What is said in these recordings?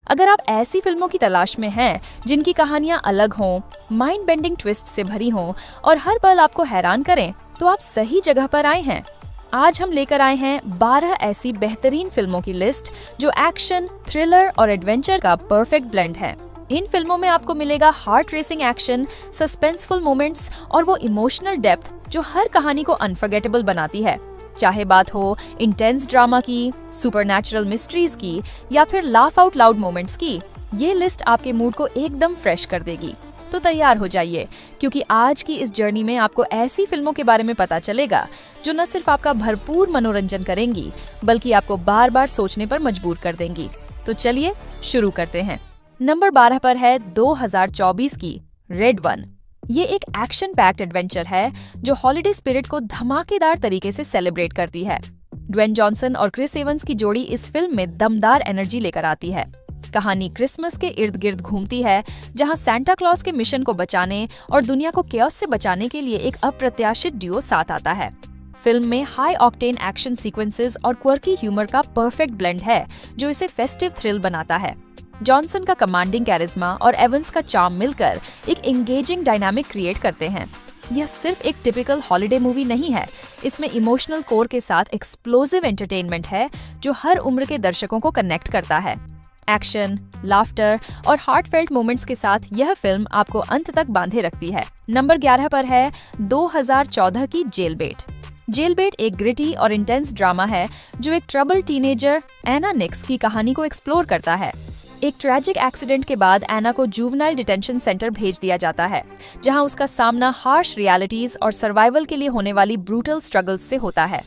अगर आप ऐसी फिल्मों की तलाश में हैं जिनकी कहानियां अलग हों, माइंड बेंडिंग ट्विस्ट से भरी हों और हर पल आपको हैरान करें, तो आप सही जगह पर आए हैं। आज हम लेकर आए हैं 12 ऐसी बेहतरीन फिल्मों की लिस्ट जो एक्शन, थ्रिलर और एडवेंचर का परफेक्ट ब्लेंड है। इन फिल्मों में आपको मिलेगा heart racing action, suspenseful moments और वो इमोशनल डेप्थ जो हर कहानी को अनफॉरगेटेबल बनाती है। चाहे बात हो इंटेंस ड्रामा की, सुपरनैचुरल मिस्ट्रीज की या फिर लाफ आउट लाउड मोमेंट्स की, ये लिस्ट आपके मूड को एकदम फ्रेश कर देगी। तो तैयार हो जाइए, क्योंकि आज की इस जर्नी में आपको ऐसी फिल्मों के बारे में पता चलेगा जो न सिर्फ आपका भरपूर मनोरंजन करेंगी, बल्कि आपको बार बार सोचने पर मजबूर कर देंगी। तो चलिए शुरू करते हैं। नंबर 12 पर है 2024 की रेड वन। ये एक एक्शन पैक्ड एडवेंचर है जो हॉलिडे स्पिरिट को धमाकेदार तरीके से सेलिब्रेट करती है। ड्वेन जॉनसन और क्रिस एवंस की जोड़ी इस फिल्म में दमदार एनर्जी लेकर आती है। कहानी क्रिसमस के इर्द गिर्द घूमती है, जहां सांता क्लॉज के मिशन को बचाने और दुनिया को केओस से बचाने के लिए एक अप्रत्याशित ड्यूओ साथ आता है। फिल्म में हाई ऑक्टेन एक्शन सीक्वेंसेस और क्वर्की ह्यूमर का परफेक्ट ब्लेंड है जो इसे फेस्टिव थ्रिल बनाता है। जॉनसन का कमांडिंग कैरिज्मा और एवंस का चार्म मिलकर एक एंगेजिंग डायनामिक क्रिएट करते हैं। यह सिर्फ एक टिपिकल हॉलिडे मूवी नहीं है, इसमें इमोशनल कोर के साथ एक्सप्लोसिव एंटरटेनमेंट है जो हर उम्र के दर्शकों को कनेक्ट करता है। एक्शन, लाफ्टर और हार्टफेल्ट मोमेंट्स के साथ यह फिल्म आपको अंत तक बांधे रखती है। नंबर 11 पर है 2014 की जेलबेट। जेलबेट एक ग्रिटी और इंटेंस ड्रामा है जो एक ट्रबल टीनेजर एना निक्स की कहानी को एक्सप्लोर करता है। एक ट्रैजिक एक्सीडेंट के बाद एना को जुवेनाइल डिटेंशन सेंटर भेज दिया जाता है, जहां उसका सामना हार्श रियलिटीज और सर्वाइवल के लिए होने वाली ब्रूटल स्ट्रगल्स से होता है।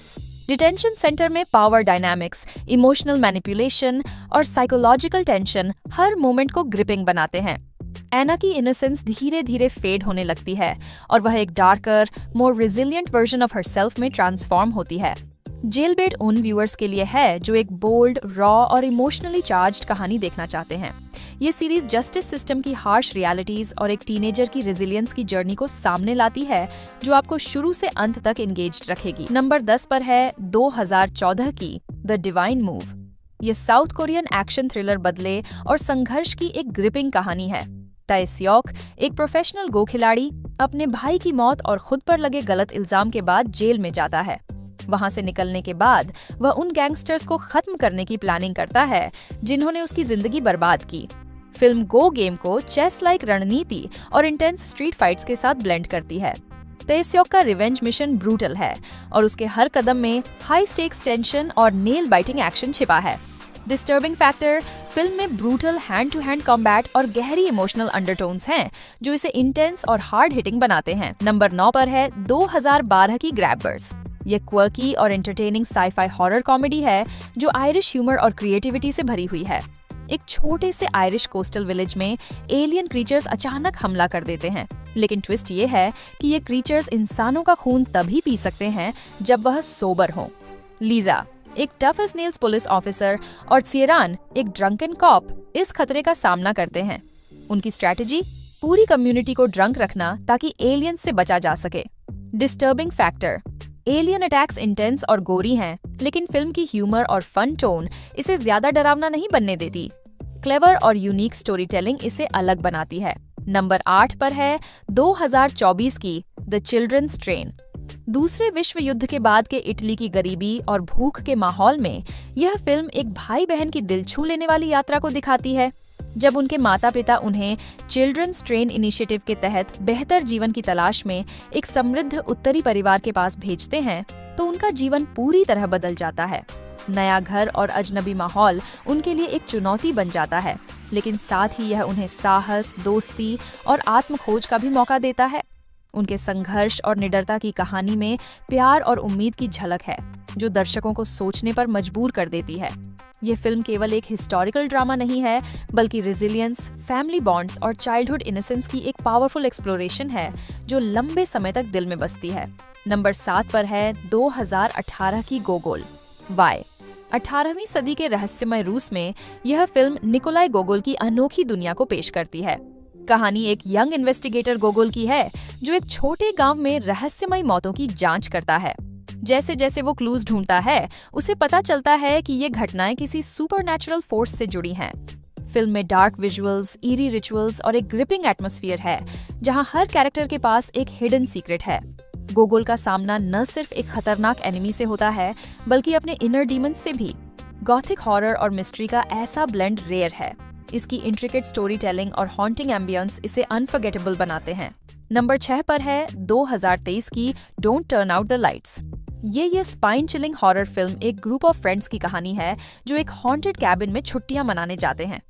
डिटेंशन सेंटर में पावर डायनामिक्स, इमोशनल मैनिपुलेशन और साइकोलॉजिकल टेंशन हर मोमेंट को ग्रिपिंग बनाते हैं। एना की इनोसेंस धीरे धीरे फेड होने लगती है और वह एक darker, more resilient version of herself में ट्रांसफॉर्म होती है। जेलबेट उन व्यूअर्स के लिए है जो एक बोल्ड, रॉ और इमोशनली चार्ज्ड कहानी देखना चाहते हैं। ये सीरीज जस्टिस सिस्टम की हार्श रियलिटीज और एक टीनेजर की रेजिलियंस की जर्नी को सामने लाती है जो आपको शुरू से अंत तक एंगेज्ड रखेगी। नंबर 10 पर है 2014 की द डिवाइन मूव। ये साउथ कोरियन एक्शन थ्रिलर बदले और संघर्ष की एक ग्रिपिंग कहानी है। ताe सेओक, एक प्रोफेशनल गो खिलाड़ी, अपने भाई की मौत और खुद पर लगे गलत इल्जाम के बाद जेल में जाता है। वहां से निकलने के बाद वह उन गैंगस्टर्स को खत्म करने की प्लानिंग करता है जिन्होंने उसकी जिंदगी बर्बाद की। फिल्म गो गेम को चेस लाइक रणनीति और इंटेंस स्ट्रीट फाइट्स के साथ ब्लेंड करती है। ताe सेओक का रिवेंज मिशन ब्रूटल है और उसके हर कदम में हाई स्टेक्स टेंशन और नेल बाइटिंग एक्शन छिपा है। डिस्टर्बिंग फैक्टर, फिल्म में brutal hand to hand combat और गहरी इमोशनल अंडरटोन्स हैं जो इसे इंटेंस और हार्ड हिटिंग बनाते हैं। नंबर 9 पर है 2012 की ग्रैबर्स। ये क्वर्की और एंटरटेनिंग साई-फाई हॉरर कॉमेडी है जो आयरिश ह्यूमर और क्रिएटिविटी से भरी हुई है। एक छोटे से आयरिश कोस्टल विलेज में एलियन क्रीचर्स अचानक हमला कर देते हैं, लेकिन ट्विस्ट ये है कि ये क्रीचर्स इंसानों का खून तभी पी सकते हैं जब वह सोबर हों। लीजा, एक tough as nails police officer, और सियरान, एक ड्रंकन कॉप, इस खतरे का सामना करते हैं। उनकी स्ट्रैटेजी, पूरी कम्युनिटी को ड्रंक रखना ताकि एलियंस से बचा जा सके। Disturbing factor, alien attacks intense और गोरी हैं, लेकिन फिल्म की ह्यूमर और फन टोन इसे ज्यादा डरावना नहीं बनने देती। क्लेवर और यूनिक स्टोरी टेलिंग इसे अलग बनाती है। नंबर 8 पर है 2024 की द चिल्ड्रंस ट्रेन। दूसरे विश्व युद्ध के बाद के इटली की गरीबी और भूख के माहौल में यह फिल्म एक भाई बहन की दिल छू लेने वाली यात्रा को दिखाती है। जब उनके माता पिता उन्हें चिल्ड्रंस ट्रेन इनिशिएटिव के तहत बेहतर जीवन की तलाश में एक समृद्ध उत्तरी परिवार के पास भेजते हैं, तो उनका जीवन पूरी तरह बदल जाता है। नया घर और अजनबी माहौल उनके लिए एक चुनौती बन जाता है, लेकिन साथ ही यह उन्हें साहस, दोस्ती और आत्मखोज का भी मौका देता है। उनके संघर्ष और निडरता की कहानी में प्यार और उम्मीद की झलक है जो दर्शकों को सोचने पर मजबूर कर देती है। ये फिल्म केवल एक हिस्टोरिकल ड्रामा नहीं है, बल्कि रेजिलियंस, फैमिली बॉन्ड्स और चाइल्डहुड इनोसेंस की एक पावरफुल एक्सप्लोरेशन है जो लंबे समय तक दिल में बसती है। नंबर 7 पर है 2018 की गोगोल। वाई, 18वीं सदी के रहस्यमय रूस में यह फिल्म निकोलाई गोगोल की अनोखी दुनिया को पेश करती है। कहानी एक यंग इन्वेस्टिगेटर गोगोल की है जो एक छोटे गांव में रहस्यमय मौतों की जांच करता है। जैसे जैसे वो क्लूज ढूंढता है, उसे पता चलता है कि ये घटनाएं किसी सुपरनैचुरल फोर्स से जुड़ी हैं। फिल्म में डार्क विजुअल्स, ईरी रिचुअल्स और एक ग्रिपिंग एटमॉस्फेयर है जहां हर कैरेक्टर के पास एक हिडन सीक्रेट है। गोगोल का सामना न सिर्फ एक खतरनाक एनिमी से होता है बल्कि अपने इनर डीमंस से भी। गॉथिक हॉरर और मिस्ट्री का ऐसा ब्लेंड रेयर है। इसकी इंट्रिकेट स्टोरी टेलिंग और हॉन्टिंग एम्बियंस इसे अनफॉरगेटेबल बनाते हैं। नंबर 6 पर है 2023 की don't turn out the lights. ये स्पाइन चिलिंग हॉरर फिल्म एक ग्रुप ऑफ फ्रेंड्स की कहानी है जो एक हॉन्टेड कैबिन में छुट्टियां मनाने जाते हैं।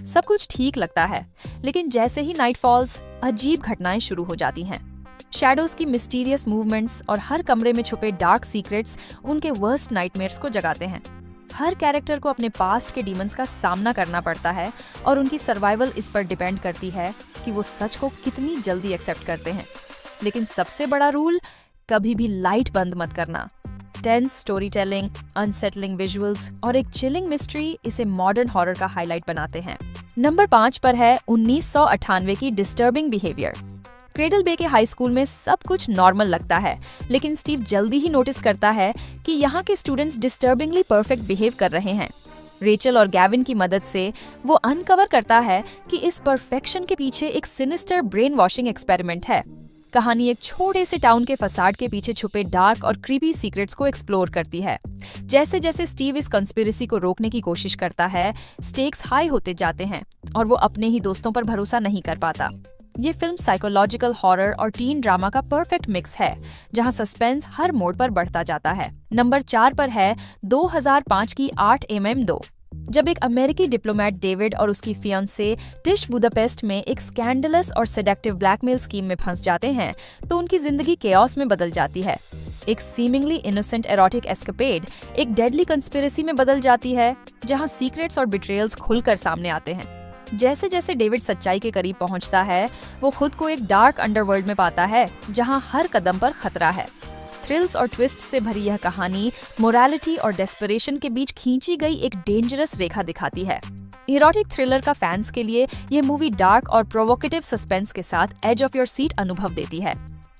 सब कुछ ठीक लगता है, लेकिन जैसे ही नाइट फॉल्स अजीब घटनाएं शुरू हो जाती हैं। शैडोज की मिस्टीरियस मूवमेंट्स और हर कमरे में छुपे डार्क सीक्रेट्स उनके वर्स्ट नाइटमेयर्स को जगाते हैं। हर कैरेक्टर को अपने पास्ट के डीमंस का सामना करना पड़ता है और उनकी सर्वाइवल इस पर डिपेंड करती है कि वो सच को कितनी जल्दी एक्सेप्ट करते हैं। लेकिन सबसे बड़ा रूल, कभी भी लाइट बंद मत करना। Tense story telling, unsettling visuals और एक चिलिंग मिस्ट्री इसे मॉडर्न हॉरर का हाईलाइट बनाते हैं। नंबर 5 पर है 1998 की डिस्टर्बिंग बिहेवियर। क्रेडल बे के हाई स्कूल में सब कुछ नॉर्मल लगता है, लेकिन स्टीव जल्दी ही नोटिस करता है कि यहाँ के स्टूडेंट्स डिस्टर्बिंगली परफेक्ट बिहेव कर रहे हैं। रेचल और गैविन की मदद से वो अनकवर करता है कि इस परफेक्शन के पीछे एक सिनिस्टर ब्रेन वॉशिंग एक्सपेरिमेंट है। कहानी एक छोटे से टाउन के फसाड के पीछे छुपे डार्क और क्रीपी सीक्रेट्स को एक्सप्लोर करती है। जैसे जैसे स्टीव इस कंस्पिरेसी को रोकने की कोशिश करता है, स्टेक्स हाई होते जाते हैं और वो अपने ही दोस्तों पर भरोसा नहीं कर पाता। ये फिल्म साइकोलॉजिकल हॉरर और टीन ड्रामा का परफेक्ट मिक्स है, जहां सस्पेंस हर मोड़ पर बढ़ता जाता है। नंबर 4 पर है 2005 की 8mm2। जब एक अमेरिकी डिप्लोमेट डेविड और उसकी फियांसे टिश बुदापेस्ट में एक स्कैंडलस और सेडक्टिव ब्लैकमेल स्कीम में फंस जाते हैं, तो उनकी जिंदगी केओस में बदल जाती है। एक सीमिंगली इनोसेंट एरोटिक एस्केपेड एक डेडली कंस्पिरेसी में बदल जाती है, जहां सीक्रेट्स और बिट्रेयल्स खुलकर सामने आते हैं। जैसे जैसे डेविड सच्चाई के करीब पहुंचता है, वो खुद को एक डार्क अंडरवर्ल्ड में पाता है जहां हर कदम पर खतरा है। थ्रिल्स और ट्विस्ट से भरी यह कहानी मोरालिटी और डेस्परेशन के बीच खींची गई एक डेंजरस रेखा दिखाती है। इरोटिक थ्रिलर का फैंस के लिए यह मूवी डार्क और प्रोवोकेटिव सस्पेंस के साथ एज ऑफ योर सीट अनुभव देती है।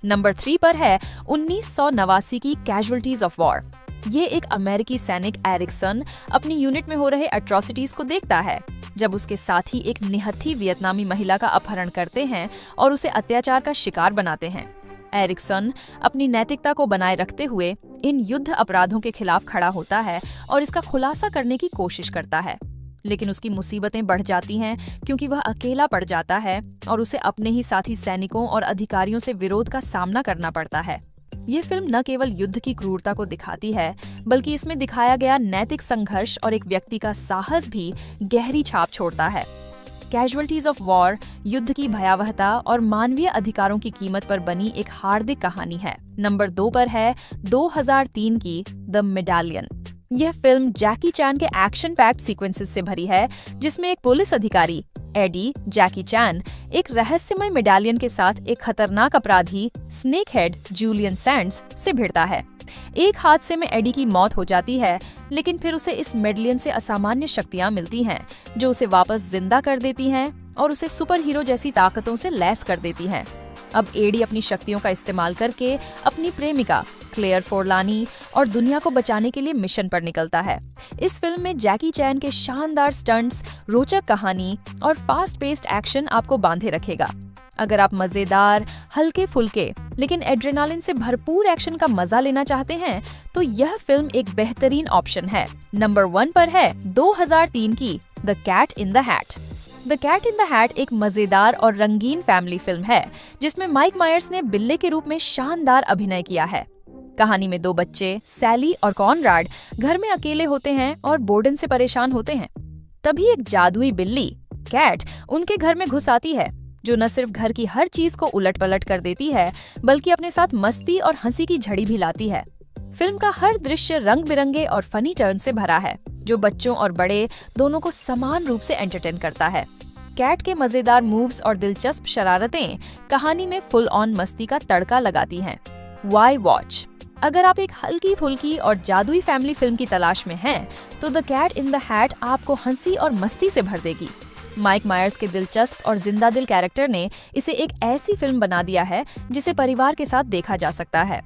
नंबर 3 पर है 1989 की कैजुअल्टीज ऑफ वॉर। ये एक अमेरिकी सैनिक एरिक्सन अपनी यूनिट में हो रहे एट्रोसिटीज को देखता है, जब उसके साथी एक निहत्थी वियतनामी महिला का अपहरण करते हैं और उसे अत्याचार का शिकार बनाते हैं। एरिक्सन अपनी नैतिकता को बनाए रखते हुए इन युद्ध अपराधों के खिलाफ खड़ा होता है और इसका खुलासा करने की कोशिश करता है, लेकिन उसकी मुसीबतें बढ़ जाती हैं क्योंकि वह अकेला पड़ जाता है और उसे अपने ही साथी सैनिकों और अधिकारियों से विरोध का सामना करना पड़ता है। ये फिल्म न केवल युद्ध की क्रूरता को दिखाती है, बल्कि इसमें दिखाया गया नैतिक संघर्ष और एक व्यक्ति का साहस भी गहरी छाप छोड़ता है। कैजुअल्टीज ऑफ वॉर युद्ध की भयावहता और मानवीय अधिकारों की कीमत पर बनी एक हार्दिक कहानी है। नंबर 2 पर है 2003 की द मेडालियन। यह फिल्म जैकी चैन के एक्शन पैक्ड सीक्वेंसेस से भरी है, जिसमें एक पुलिस अधिकारी एडी जैकी चैन एक रहस्यमय मेडालियन के साथ एक खतरनाक अपराधी स्नेक हेड जूलियन सैंड्स से भिड़ता है। एक हादसे में एडी की मौत हो जाती है, लेकिन फिर उसे इस मेडलियन से असामान्य शक्तियां मिलती हैं, जो उसे वापस जिंदा कर देती हैं और उसे सुपर हीरो जैसी ताकतों से लैस कर देती हैं। अब एडी अपनी शक्तियों का इस्तेमाल करके अपनी प्रेमिका क्लेयर फोरलानी और दुनिया को बचाने के लिए मिशन पर निकलता है। इस फिल्म में जैकी चैन के शानदार स्टंट्स, रोचक कहानी और फास्ट पेस्ड एक्शन आपको बांधे रखेगा। अगर आप मजेदार, हल्के फुल्के लेकिन एड्रेनालिन से भरपूर एक्शन का मजा लेना चाहते हैं, तो यह फिल्म एक बेहतरीन ऑप्शन है। नंबर 1 पर है 2003 की the Cat in the Hat. The Cat in the Hat एक मजेदार और रंगीन फैमिली फिल्म है, जिसमें माइक मायर्स ने बिल्ले के रूप में शानदार अभिनय किया है। कहानी में 2 बच्चे सैली और कॉनराड घर में अकेले होते हैं और बोर्डन से परेशान होते हैं। तभी एक जादुई बिल्ली कैट उनके घर में घुस आती है, जो न सिर्फ घर की हर चीज को उलट पलट कर देती है, बल्कि अपने साथ मस्ती और हंसी की झड़ी भी लाती है। फिल्म का हर दृश्य रंग बिरंगे और फनी टर्न से भरा है, जो बच्चों और बड़े दोनों को समान रूप से एंटरटेन करता है। कैट के मजेदार मूव्स और दिलचस्प शरारतें कहानी में फुल ऑन मस्ती का तड़का लगाती हैं। Why watch. अगर आप एक हल्की फुल्की और जादुई फैमिली फिल्म की तलाश में हैं, तो the Cat in the Hat आपको हंसी और मस्ती से भर देगी। माइक मायर्स के दिलचस्प और जिंदा दिल कैरेक्टर ने इसे एक ऐसी फिल्म बना दिया है जिसे परिवार के साथ देखा जा सकता है।